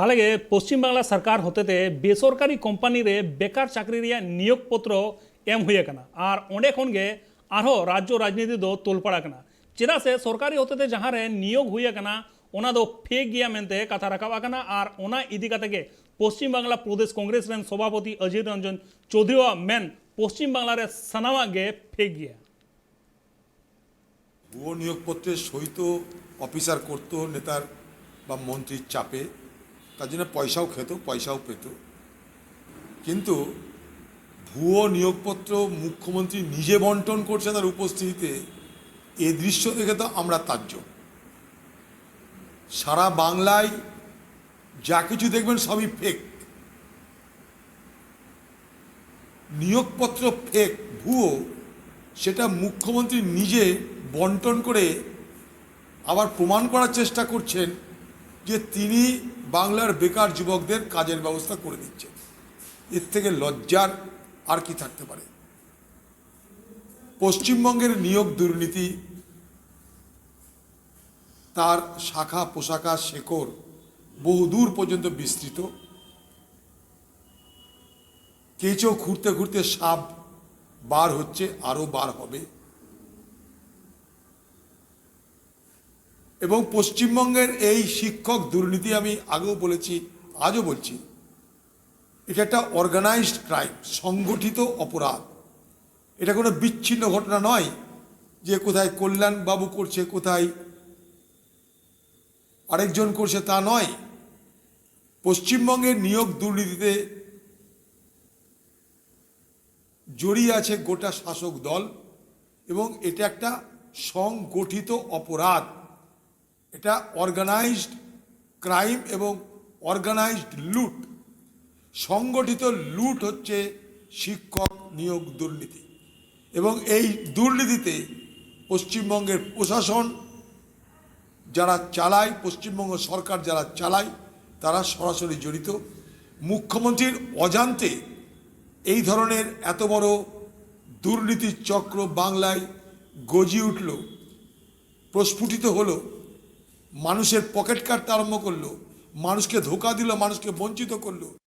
हालांकि पश्चिम बांगला सरकार होते बेसरकारी कोम्पानी रे बेकार चाकरी नियोग पत्र एम हुए और ओंडे खन गे आरो राज्य राजनीति दो तोलपड़ा चेदा से सरकारी होते जहाँ रे नियोग हुए ओना दो फेक गया मेनते कथा रकाब और ओना इदी कते गे पश्चिम बांगला प्रदेश कांग्रेस रेन सभापति अजीत रंजन चौधरी मेन पश्चिम बांगला रे सनामा गे फेक गया भुयो नियोगपत्रे सही तो अफिसार करत नेतार बा मंत्रीर चापे तार जन्य पयसाओ खेत पयसाओ पेत किन्तु भुयो नियोगपत्र मुख्यमंत्री निजे बंटन करछेन तार उपस्थितिते ए दृश्य देखे तो आमरा ताज्जुब सारा बांगलाय जा किछु देखबेन सबई फेक नियोगपत्र फेक भुयो सेटा मुख्यमंत्री निजे बंटन करे आबार प्रमाण करार चेष्टा करछेन जे तिनी बांगलार बेकार युवकदेर काजेर व्यवस्था करे दिच्छेन एर थेके लज्जार आर कि थाकते पारे। पश्चिमबंगेर नियोग दुर्नीति तार शाखा पोशाका शेकड़ बहुदूर पर्यन्त विस्तृत केचो खुঁড়তে खुঁড়তে साप बार होच्छे आरो बार होबे এবং পশ্চিমবঙ্গের এই শিক্ষক দুর্নীতি আমি আগেও বলেছি আজও বলছি এটা একটা অর্গানাইজড ক্রাইম সংগঠিত অপরাধ এটা কোনো বিচ্ছিন্ন ঘটনা নয় যে কোথায় কল্যাণ বাবু করছে কোথায় আরেকজন করছে তা নয় পশ্চিমবঙ্গের নিয়োগ দুর্নীতিতে জড়িয়ে আছে গোটা শাসক দল এবং এটা একটা সংগঠিত অপরাধ এটা অর্গানাইজড ক্রাইম এবং অর্গানাইজড লুট সংগঠিত লুট হচ্ছে শিক্ষক নিয়োগ দুর্নীতি এবং এই দুর্নীতিতে পশ্চিমবঙ্গের প্রশাসন যারা চালায় পশ্চিমবঙ্গ সরকার যারা চালায় তারা সরাসরি জড়িত মুখ্যমন্ত্রীর অজান্তে এই ধরনের এত বড় দুর্নীতির চক্র বাংলায় গজিয়ে উঠল প্রস্ফুটিত হলো মানুষের পকেট কাটতে আরম্ভ করলো মানুষকে ধোঁকা দিল মানুষকে বঞ্চিত করলো।